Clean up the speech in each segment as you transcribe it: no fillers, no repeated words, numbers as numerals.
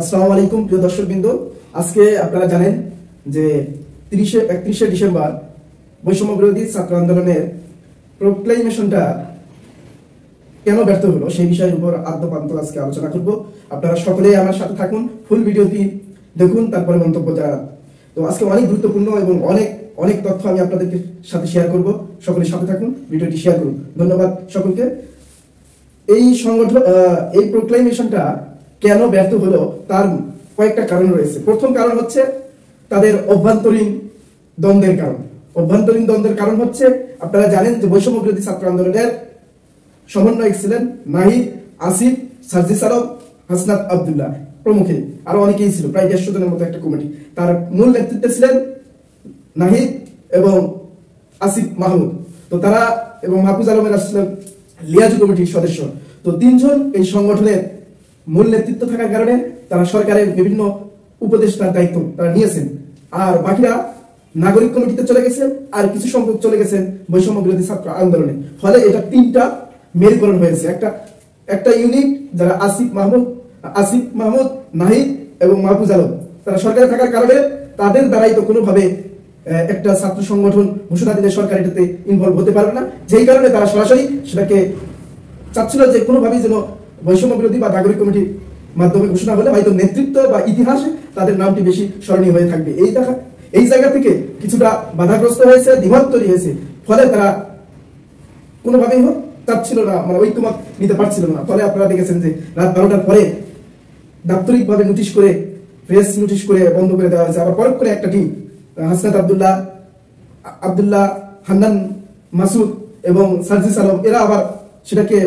আসসালামু আলাইকুম প্রিয় দর্শকবৃন্দ। আজকে আপনারা জানেন যে 31শে ডিসেম্বর বৈষম্য বিরোধী ছাত্র আন্দোলনের প্রোক্লেমেশনটা কেন ব্যর্থ হলো সেই বিষয়ের উপর আদ্যপান্ত আজকে আলোচনা করব। আপনারা সকলেই আমার সাথে থাকুন, ফুল ভিডিওটি দেখুন, তারপরে মন্তব্য জানান। তো আজকে অনেক গুরুত্বপূর্ণ এবং অনেক তথ্য আমি আপনাদের সাথে শেয়ার করব। সকলের সাথে থাকুন, ভিডিওটি শেয়ার করুন। ধন্যবাদ সকলকে। এই প্রোক্লেমেশনটা কেন ব্যর্থ হলো তার কয়েকটা কারণ রয়েছে। প্রথম কারণ হচ্ছে তাদের অভ্যন্তরীণ দ্বন্দ্বের কারণ। অভ্যন্তরীণ দ্বন্দ্বের কারণ হচ্ছে আপনারা জানেন যে বৈষম্য বিরোধী ছাত্র আন্দোলনের সমন্বয়ক ছিলেন নাহিদ, আসিফ, সার্জিস আলম, হাসনাত আব্দুল্লাহ প্রমুখে, আরো অনেকেই ছিল, প্রায় 150 জনের মতো একটা কমিটি। তার মূল নেতৃত্বে ছিলেন নাহিদ এবং আসিফ মাহমুদ। তো তারা এবং মাহফুজ আলমের ছিলেন লিয়াজু কমিটির সদস্য। তো তিনজন এই সংগঠনের মূল নেতৃত্ব থাকার কারণে তারা সরকারের বিভিন্ন উপদেষ্টার দায়িত্ব তারা নিয়েছেন। আর বাকিরা নাগরিক কমিটিতে চলে গেছেন, আর কিছু সংখ্যক চলে গেছেন বৈষম্য বিরোধী ছাত্র আন্দোলনে। ফলে এটা তিনটা মেরুকরণ হয়েছে। একটা ইউনিট যারা আসিফ মাহমুদ, নাহিদ এবং মাহফুজ আলম, তারা সরকারে থাকার কারণে তাদের দ্বারাই তো কোনোভাবে একটা ছাত্র সংগঠন ঘোষণা দিলে সরকার এটাতে ইনভলভ হতে পারবে না। যেই কারণে তারা সরাসরি সেটাকে চাচ্ছিল যে কোনোভাবেই যেন বৈষম্য বিরোধী বা নাগরিক কমিটির মাধ্যমে ঘোষণা হলে হয়তো নেতৃত্ব বা ইতিহাসে তাদের নামটি বেশি স্মরণীয় হয়ে থাকবে। এই জায়গা থেকে কিছুটা বাধাগ্রস্ত হয়েছে, দ্বিমত তৈরি হয়েছে। ফলে তারা কোনোভাবেই চাচ্ছিল না, মানে ঐক্যমত নিতে পারছিল না। ফলে আপনারা দেখেছেন যে রাত 12টার পরে দাপ্তরিকভাবে প্রেস নোটিশ করে বন্ধ করে দেওয়া হয়েছে। আবার পরক করে একটা টিম হাসনাত আব্দুল্লাহ, হান্নান মাসুদ এবং সার্জিস আলম, এরা আবার সেটাকে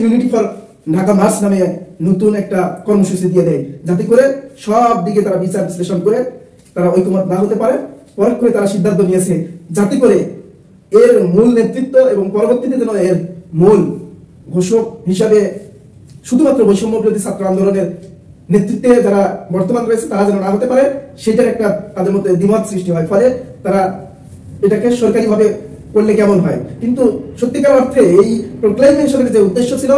ইউনিটি ফর ঢাকা মার্চ নামে নতুন একটা কর্মসূচি দিয়ে দেয়, যাতে করে সব দিকে তারা বিচার বিশ্লেষণ করে তারা ঐক্যমত না হতে পারে। পরক করে তারা সিদ্ধান্ত নিয়েছে যাতে করে এর মূল নেতৃত্ব এবং পরবর্তীতে যেন এর মূল ঘোষক হিসাবে শুধুমাত্র বৈষম্য বিরোধী ছাত্র আন্দোলনের নেতৃত্বে যারা বর্তমান রয়েছে তারা যেন না হতে পারে, সেটার একটা তাদের মধ্যে দ্বিমত সৃষ্টি হয়। ফলে তারা এটাকে সরকারিভাবে করলে কেমন হয়। কিন্তু সত্যিকার অর্থে এই প্রোক্লেমেশনের যে উদ্দেশ্য ছিল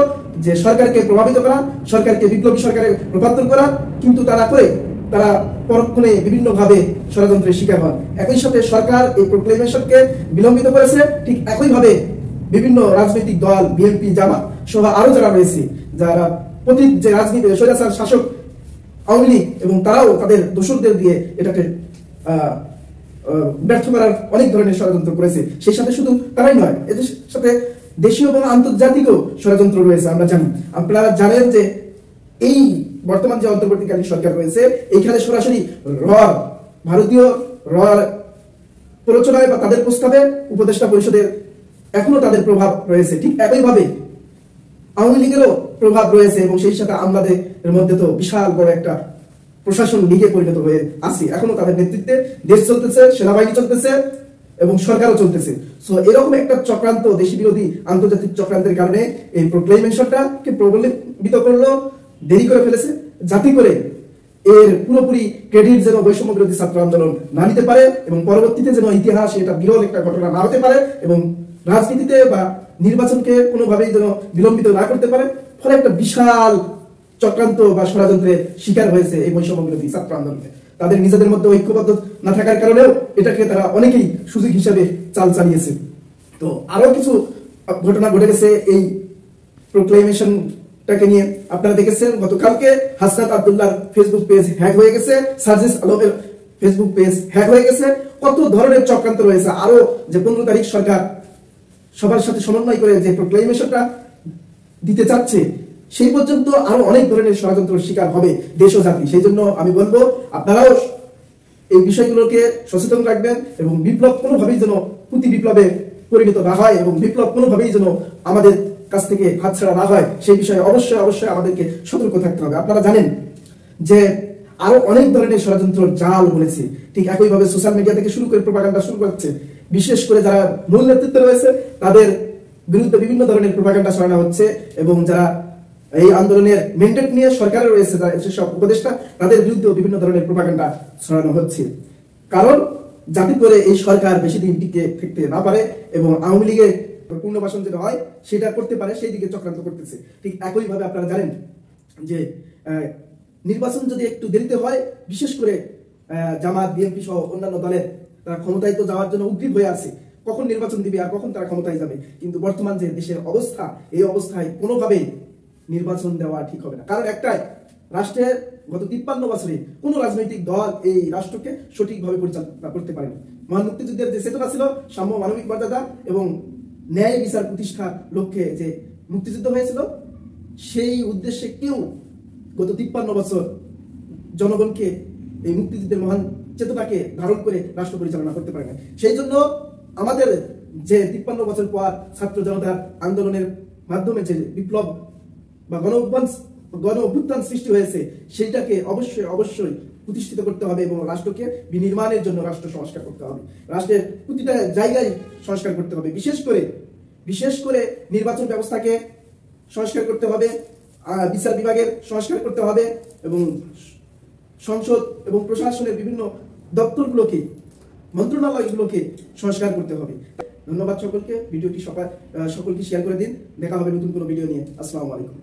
যে সরকারকে প্রভাবিত করা, সরকারকে বিপ্লবী সরকারে রূপান্তর করা, কিন্তু তারা করে তারা পরক্ষণে বিভিন্নভাবে ষড়যন্ত্রের শিকার হন। একই সাথে সরকার এই প্রোক্লেমেশনকে বিলম্বিত করেছে। ঠিক একইভাবে বিভিন্ন রাজনৈতিক দল, বিএনপি, জামাত সহ আরো যারা রয়েছে, যারা প্রতীক যে রাজনীতি স্বৈরাচার শাসক আওয়ামী লীগ, এবং তারাও তাদের দোসরদের দিয়ে এটাকে ব্যর্থ করার অনেক ধরনের ষড়যন্ত্র করেছে। সেই সাথে শুধু তারাই নয়, এদের সাথে দেশীয় এবং আন্তর্জাতিকও ষড়যন্ত্র রয়েছে। আমরা জানি, আপনারা জানেন যে এই বর্তমান যে অন্তর্বর্তীকালীন সরকার রয়েছে, এইখানে সরাসরি ভারতীয় প্ররোচনায় বা তাদের প্রস্তাবে উপদেষ্টা পরিষদের এখনো তাদের প্রভাব রয়েছে। ঠিক একইভাবে আওয়ামী লীগেরও প্রভাব রয়েছে, এবং সেই সাথে আমাদের মধ্যে তো বিশাল বড় একটা প্রশাসন লীগে পরিণত হয়ে আছে। এখনো তাদের নেতৃত্বে দেশ চলতেছে, সেনাবাহিনী চলতেছে এবং সরকারও চলতেছে। সো এরকম একটা চক্রান্ত, দেশি বিরোধী আন্তর্জাতিক চক্রান্তের কারণে এই প্রোক্লেমেশনটাকে প্রবলিত করলো, দেরি করে ফেলেছে, যাতে করে এর পুরোপুরি ক্রেডিট যেন বৈষম্য বিরোধী ছাত্র আন্দোলন না নিতে পারে, এবং পরবর্তীতে যেন ইতিহাস এটা বিরল একটা ঘটনা না হতে পারে, এবং রাজনীতিতে বা নির্বাচনকে কোনোভাবেই যেন বিলম্বিত না করতে পারে। ফলে একটা বিশাল চক্রান্ত বা ষড়যন্ত্রের শিকার হয়েছে এই বৈষম্য বিরোধী ছাত্র আন্দোলনে। তাদের নিজেদের মধ্যে ঐক্যবদ্ধ না থাকার কারণেও এটাকে তারা অনেকেই সুযোগ হিসাবে চাল চালিয়েছে। তো আরো কিছু ঘটনা ঘটে গেছে এই প্রোক্লেমেশনটাকে নিয়ে। আপনারা দেখেছেন গতকালকে হাসনাত আব্দুল্লাহর ফেসবুক পেজ হ্যাক হয়ে গেছে, সার্জিস আলমের ফেসবুক পেজ হ্যাক হয়ে গেছে। কত ধরনের চক্রান্ত রয়েছে। আরো যে 15 তারিখ সরকার সবার সাথে সমন্বয় করে যে প্রোক্লেমেশনটা দিতে চাচ্ছে, সেই পর্যন্ত আরো অনেক ধরনের ষড়যন্ত্রের শিকার হবে দেশ ও জাতি। সেই জন্য আমি বলবো আপনারাও এই বিষয়গুলোকে সচেতন রাখবেন, এবং বিপ্লব কোনোভাবেই যেন প্রতি বিপ্লবে পরিণত না হয়, এবং বিপ্লব কোনোভাবেই যেন আমাদের কাছ থেকে হাতছাড়া না হয়, সেই বিষয়ে অবশ্যই আমাদেরকে সতর্ক থাকতে হবে। আপনারা জানেন যে আরো অনেক ধরনের ষড়যন্ত্র জাল বলেছে। ঠিক একইভাবে সোশ্যাল মিডিয়া থেকে শুরু করে প্রোপাগান্ডা শুরু করছে। বিশেষ করে যারা মূল নেতৃত্বে রয়েছে তাদের বিরুদ্ধে বিভিন্ন ধরনের প্রোপাগান্ডা ছড়ানো হচ্ছে, এবং যারা এই আন্দোলনের ম্যান্ডেট নিয়ে সরকারে রয়েছে সেসব উপদেষ্টা, তাদের বিরুদ্ধেও বিভিন্ন ধরনের প্রোপাগান্ডা ছড়ানো হচ্ছে। কারণ যাতে করে এই সরকার বেশি দিন টিকে থাকতে না পারে, এবং আওয়ামী লীগের পুনর্বাসন যেটা হয় সেটা করতে পারে, সেই দিকে চক্রান্ত করতেছে। ঠিক একইভাবে আপনারা জানেন যে নির্বাচন যদি একটু দেরিতে হয়, বিশেষ করে জামাত, বিএনপি সহ অন্যান্য দলের তারা ক্ষমতায় তো যাওয়ার জন্য উদ্গ্রীব হয়ে আছে, কখন নির্বাচন দিবে আর কখন তারা ক্ষমতায় যাবে। কিন্তু বর্তমান যে দেশের অবস্থা, এই অবস্থায় কোনোভাবেই নির্বাচন দেওয়া ঠিক হবে না। কারণ একটাই, রাষ্ট্রের গত 53 বছরে কোন রাজনৈতিক দল এই রাষ্ট্রকে সঠিকভাবে পরিচালনা করতে পারেনি। মহান মুক্তিযুদ্ধের যে চেতনা ছিল সাম্য, মানবিক মর্যাদা এবং ন্যায় বিচার প্রতিষ্ঠার লক্ষ্যে যে মুক্তিযুদ্ধ হয়েছিল, সেই উদ্দেশ্যে কেউ গত 53 বছর জনগণকে এই মুক্তিযুদ্ধের মহান চেতনাকে ধারণ করে রাষ্ট্র পরিচালনা করতে পারে না। সেই জন্য আমাদের যে 53 বছর পর ছাত্র জনতার আন্দোলনের মাধ্যমে যে বিপ্লব বা গণ অভ্যুত্থান সৃষ্টি হয়েছে, সেইটাকে অবশ্যই প্রতিষ্ঠিত করতে হবে এবং রাষ্ট্রকে বিনির্মাণের জন্য রাষ্ট্র সংস্কার করতে হবে। রাষ্ট্রের প্রতিটা জায়গায় সংস্কার করতে হবে। বিশেষ করে নির্বাচন ব্যবস্থাকে সংস্কার করতে হবে, বিচার বিভাগের সংস্কার করতে হবে এবং সংসদ এবং প্রশাসনের বিভিন্ন দপ্তরগুলোকে, মন্ত্রণালয়গুলোকে সংস্কার করতে হবে। ধন্যবাদ সকলকে। ভিডিওটি সকলকে শেয়ার করে দিন। দেখা হবে নতুন কোনো ভিডিও নিয়ে। আসসালামু আলাইকুম।